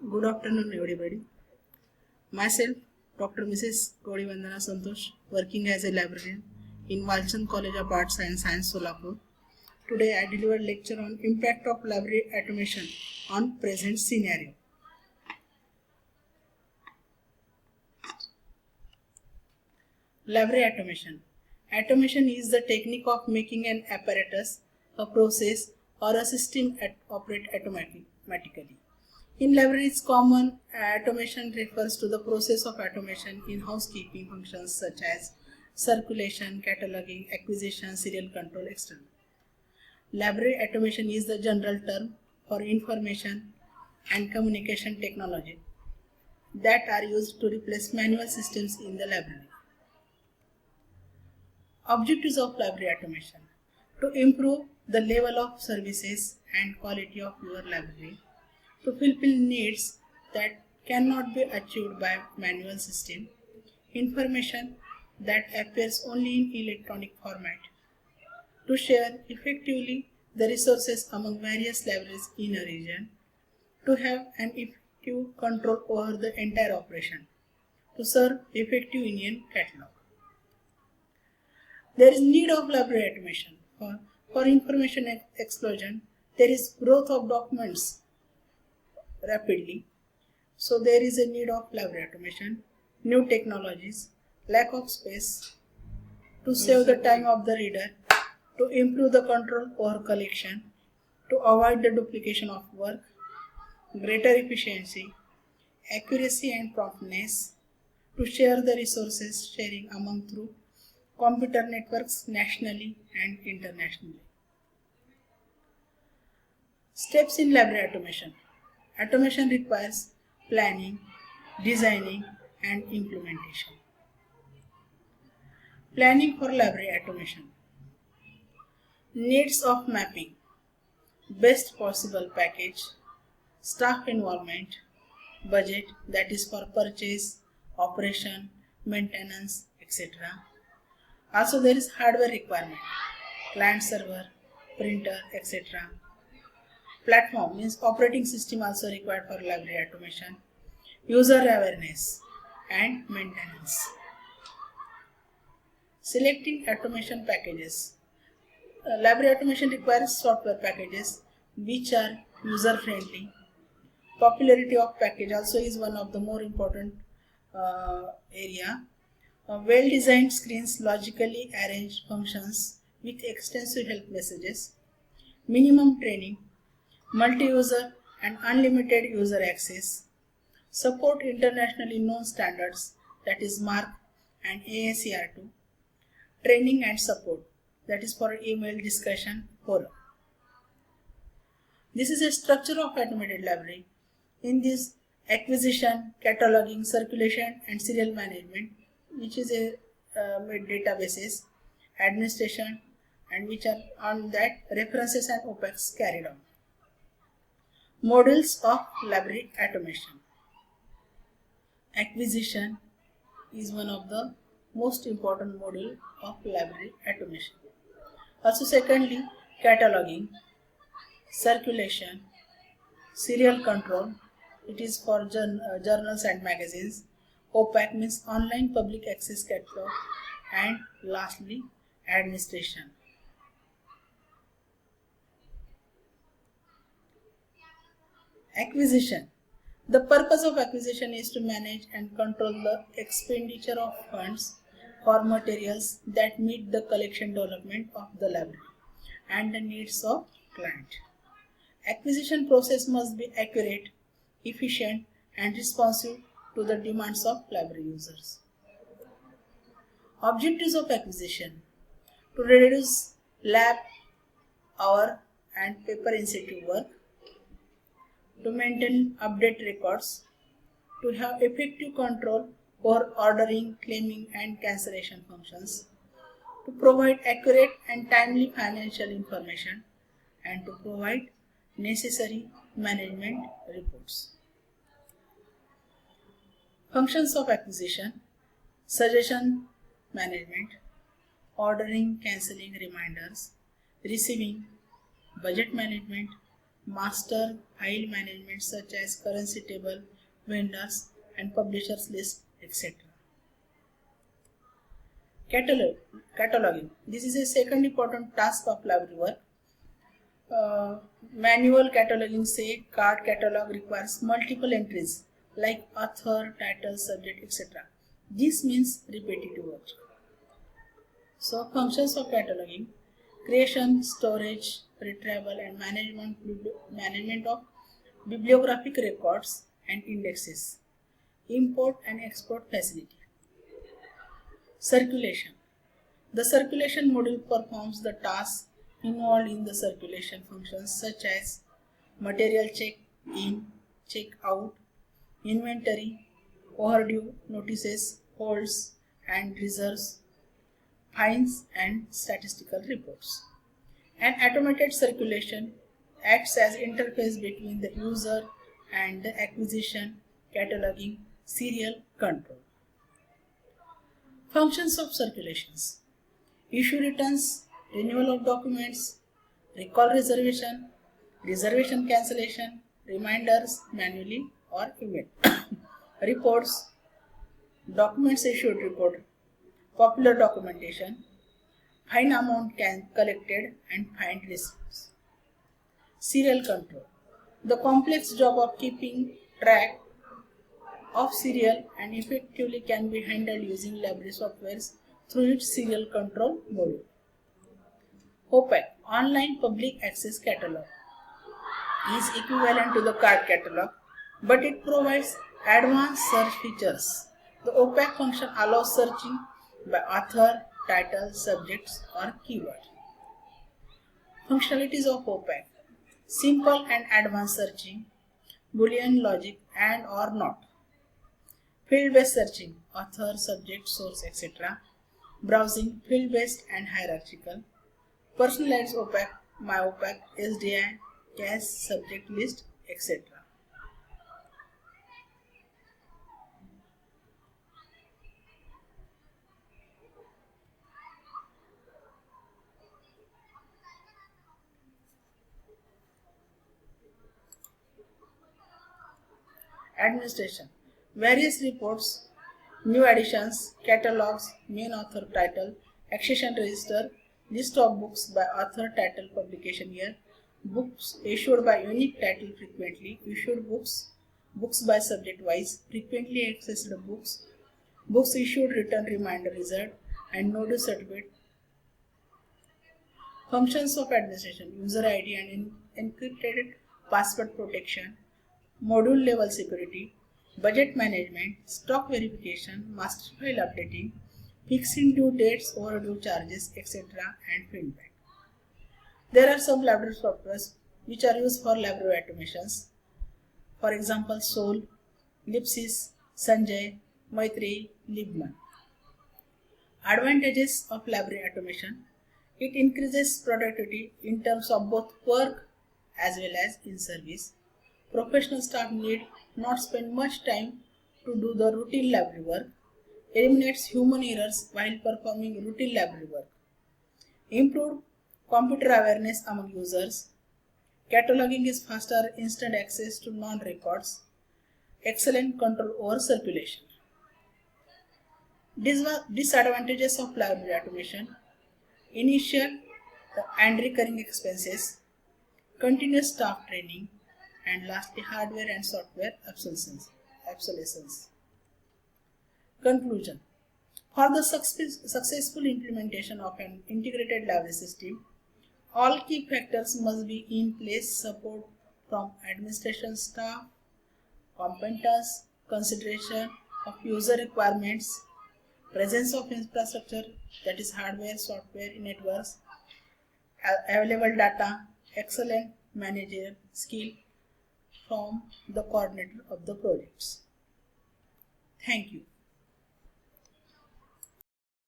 Good afternoon, everybody. Myself, Dr. Mrs. Gauri Vandana Santosh, working as a librarian in Walchand College of Arts and Science, Solapur. Today, I deliver lecture on impact of library automation on present scenario. Library automation. Automation is the technique of making an apparatus, a process, or a system operate automatically. In libraries, common automation refers to the process of automation in housekeeping functions such as circulation, cataloging, acquisition, serial control, etc. Library automation is the general term for information and communication technology that are used to replace manual systems in the library. Objectives of library automation: to improve the level of services and quality of your library, to fulfill needs that cannot be achieved by manual system, information that appears only in electronic format, to share effectively the resources among various libraries in a region, to have an effective control over the entire operation, to serve effective union catalog. There is need of library automation. For information explosion, there is growth of documents rapidly. So there is a need of library automation, new technologies, lack of space, to save the time of the reader, to improve the control over collection, to avoid the duplication of work, greater efficiency, accuracy and promptness, to share the resources sharing among through computer networks nationally and internationally. Steps in library automation. Automation requires planning, designing, and implementation. Planning for library automation. Needs of mapping, best possible package, staff involvement, budget, that is for purchase, operation, maintenance, etc. Also there is hardware requirement, client server, printer, etc. Platform means operating system also required for library automation, user awareness and maintenance. Selecting automation packages. Library automation requires software packages which are user friendly. Popularity of package also is one of the more important area. Well designed screens, logically arranged functions with extensive help messages, minimum training, multi-user and unlimited user access, support internationally known standards, that is MARC and ASCR2, training and support, that is for email discussion forum. This is a structure of automated library. In this, acquisition, cataloging, circulation and serial management, which is a databases, administration, and which are on that references and OPEX carried on. Modules of library automation. Acquisition is one of the most important module of library automation. Also secondly, cataloging, circulation, serial control, it is for journals and magazines. OPAC means online public access catalog, and lastly administration. Acquisition. The purpose of acquisition is to manage and control the expenditure of funds for materials that meet the collection development of the library and the needs of client. Acquisition process must be accurate, efficient and responsive to the demands of library users. Objectives of acquisition: to reduce lab hour and paper intensive work, to maintain update records, to have effective control over ordering, claiming and cancellation functions, to provide accurate and timely financial information, and to provide necessary management reports. Functions of acquisition: suggestion management, ordering, cancelling reminders, receiving, budget management, master file management such as currency table, vendors and publishers list, etc. Cataloging. This is a second important task of library work. Manual cataloging, say card catalog, requires multiple entries like author, title, subject, etc. This means repetitive work. So functions of cataloging: creation, storage, retrieval and management of bibliographic records and indexes, import and export facility. Circulation. The circulation module performs the tasks involved in the circulation functions such as material check in, check out, inventory, overdue notices, holds and reserves, fines and statistical reports. An automated circulation acts as interface between the user and the acquisition, cataloging, serial control. Functions of circulations: issue returns, renewal of documents, recall reservation, reservation cancellation, reminders manually or email, reports, documents issued report, popular documentation, fine amount collected and fine receipts. Serial control. The complex job of keeping track of serial and effectively can be handled using library softwares through its serial control module. OPAC, Online Public Access Catalog, is equivalent to the card catalog, but it provides advanced search features. The OPAC function allows searching by author, title, subjects or keyword. Functionalities of OPAC: simple and advanced searching, Boolean logic and or not, field-based searching, author, subject, source, etc., browsing, field-based and hierarchical, personalized OPAC, my OPAC, SDI, cache, subject list, etc. Administration: various reports, new additions, catalogs, main author title, accession register, list of books by author, title, publication year, books issued by unique title, frequently issued books, books by subject wise, frequently accessed books, books issued, return, reminder, result, and no due certificate. Functions of administration: user ID and encrypted password protection, module level security, budget management, stock verification, master file updating, fixing due dates, overdue charges, etc. and feedback. There are some library softwares which are used for library automations. For example, Sol, Lipsys, Sanjay, Maitri, Libman. Advantages of library automation: it increases productivity in terms of both work as well as in service. Professional staff need not spend much time to do the routine library work. Eliminates human errors while performing routine library work. Improved computer awareness among users. Cataloging is faster, instant access to non-records. Excellent control over circulation. Disadvantages of library automation: initial and recurring expenses, continuous staff training, and lastly hardware and software obsolescence. Conclusion: for the successful implementation of an integrated library system, all key factors must be in place: support from administration staff, competence, consideration of user requirements, presence of infrastructure, that is hardware, software, networks, available data, excellent managerial skill from the coordinator of the projects. Thank you.